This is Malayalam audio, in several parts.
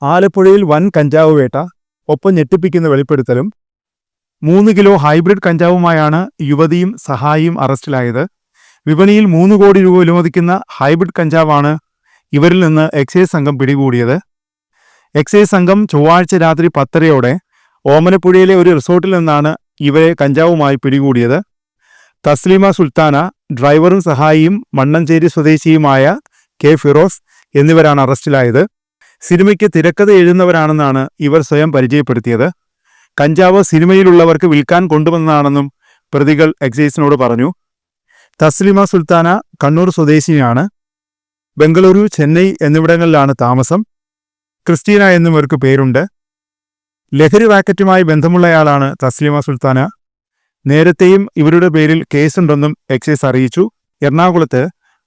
ആലപ്പുഴയിൽ വൻ കഞ്ചാവ് വേട്ട, ഒപ്പം ഞെട്ടിപ്പിക്കുന്ന വെളിപ്പെടുത്തലും. 3 കിലോ ഹൈബ്രിഡ് കഞ്ചാവുമായാണ് യുവതിയും സഹായിയും അറസ്റ്റിലായത്. വിപണിയിൽ 3 കോടി രൂപ വിലമതിക്കുന്ന ഹൈബ്രിഡ് കഞ്ചാവാണ് ഇവരിൽ നിന്ന് എക്സൈസ് സംഘം പിടികൂടിയത്. എക്സൈസ് സംഘം ചൊവ്വാഴ്ച രാത്രി 10:30 ഓമനപ്പുഴയിലെ ഒരു റിസോർട്ടിൽ നിന്നാണ് ഇവരെ കഞ്ചാവുമായി പിടികൂടിയത്. തസ്ലീമ സുൽത്താന, ഡ്രൈവറും സഹായിയും മണ്ണഞ്ചേരി സ്വദേശിയുമായ കെ ഫിറോസ് എന്നിവരാണ് അറസ്റ്റിലായത്. സിനിമയ്ക്ക് തിരക്കഥ എഴുതുന്നവരാണെന്നാണ് ഇവർ സ്വയം പരിചയപ്പെടുത്തിയത്. കഞ്ചാവ് സിനിമയിലുള്ളവർക്ക് വിൽക്കാൻ കൊണ്ടുവന്നതാണെന്നും പ്രതികൾ എക്സൈസിനോട് പറഞ്ഞു. തസ്ലീമ സുൽത്താന കണ്ണൂർ സ്വദേശിനിയാണ്. ബംഗളൂരു, ചെന്നൈ എന്നിവിടങ്ങളിലാണ് താമസം. ക്രിസ്റ്റീന എന്നും ഇവർക്ക് പേരുണ്ട്. ലഹരി റാക്കറ്റുമായി ബന്ധമുള്ളയാളാണ് തസ്ലീമ സുൽത്താന. നേരത്തെയും ഇവരുടെ പേരിൽ കേസുണ്ടെന്നും എക്സൈസ് അറിയിച്ചു. എറണാകുളത്ത്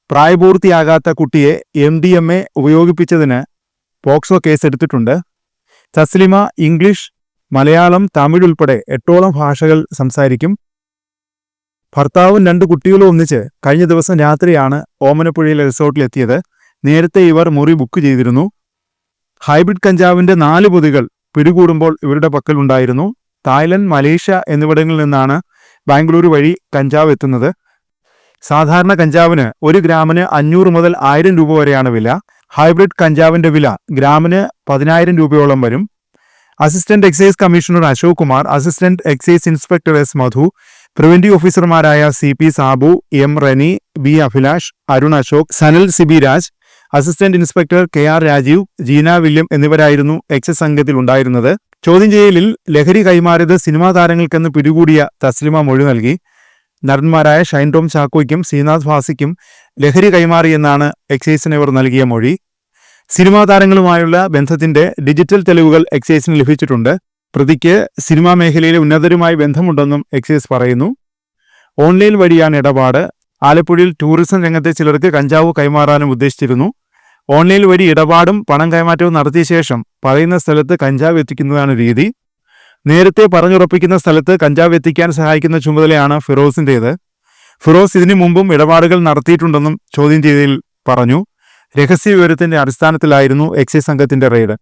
പ്രായപൂർത്തിയാകാത്ത കുട്ടിയെ MDMA ഉപയോഗിപ്പിച്ചതിന് പോക്സോ കേസെടുത്തിട്ടുണ്ട്. തസ്ലിമ ഇംഗ്ലീഷ്, മലയാളം, തമിഴ് ഉൾപ്പെടെ 8ഓളം ഭാഷകൾ സംസാരിക്കും. ഭർത്താവും 2 കുട്ടികളും ഒന്നിച്ച് കഴിഞ്ഞ ദിവസം രാത്രിയാണ് ഓമനപ്പുഴയിലെ റിസോർട്ടിലെത്തിയത്. നേരത്തെ ഇവർ മുറി ബുക്ക് ചെയ്തിരുന്നു. ഹൈബ്രിഡ് കഞ്ചാവിന്റെ 4 പൊതികൾ പിടികൂടുമ്പോൾ ഇവരുടെ പക്കലുണ്ടായിരുന്നു. തായ്ലൻഡ്, മലേഷ്യ എന്നിവിടങ്ങളിൽ നിന്നാണ് ബാംഗ്ലൂരു വഴി കഞ്ചാവ് എത്തുന്നത്. സാധാരണ കഞ്ചാവിന് 1 ഗ്രാമിന് 500 മുതൽ 1000 രൂപ വരെയാണ് വില. ഹൈബ്രിഡ് കഞ്ചാവിന്റെ വില ഗ്രാമിന് 10,000 രൂപയോളം വരും. Assistant excise commissioner Ashok Kumar, assistant excise inspector S Madhu, preventive ഓഫീസർമാരായ CP Sabu, M Rani, B Abhilash, Arun Ashok, Sanal Sibi Raj, assistant inspector KR Rajeev, Jeena William എന്നിവരായിരുന്നു എക്സൈസ് സംഘത്തിൽ ഉണ്ടായിരുന്നത്. ചോദ്യം ചെയ്യലിൽ ലഹരി കൈമാറിയത് സിനിമാ താരങ്ങൾക്കെന്ന് പിടികൂടിയ തസ്ലിമ മൊഴി നൽകി. നടന്മാരായ ഷൈൻ ടോം ചാക്കോയ്ക്കും ശ്രീനാഥ് ഭാസിക്കും ലഹരി കൈമാറിയെന്നാണ് എക്സൈസിന് ഇവർ നൽകിയ മൊഴി. സിനിമാ താരങ്ങളുമായുള്ള ബന്ധത്തിന്റെ ഡിജിറ്റൽ തെളിവുകൾ എക്സൈസിന് ലഭിച്ചിട്ടുണ്ട്. പ്രതിക്ക് സിനിമാ മേഖലയിലെ ഉന്നതരുമായി ബന്ധമുണ്ടെന്നും എക്സൈസ് പറയുന്നു. ഓൺലൈൻ വഴിയാണ് ഇടപാട്. ആലപ്പുഴയിൽ ടൂറിസം രംഗത്തെ ചിലർക്ക് കഞ്ചാവ് കൈമാറാനും ഉദ്ദേശിച്ചിരുന്നു. ഓൺലൈൻ വഴി ഇടപാടും പണം കൈമാറ്റവും നടത്തിയ ശേഷം പറയുന്ന സ്ഥലത്ത് കഞ്ചാവ് എത്തിക്കുന്നതാണ് രീതി. നേരത്തെ പറഞ്ഞുറപ്പിക്കുന്ന സ്ഥലത്ത് കഞ്ചാവ് എത്തിക്കാൻ സഹായിക്കുന്ന ചുമതലയാണ് ഫിറോസിന്റേത്. ഫിറോസ് ഇതിനു മുമ്പും ഇടപാടുകൾ നടത്തിയിട്ടുണ്ടെന്നും ചോദ്യം ചെയ്തതിൽ പറഞ്ഞു. രഹസ്യ വിവരത്തിന്റെ അടിസ്ഥാനത്തിലായിരുന്നു എക്സൈസ് സംഘത്തിന്റെ റെയ്ഡ്.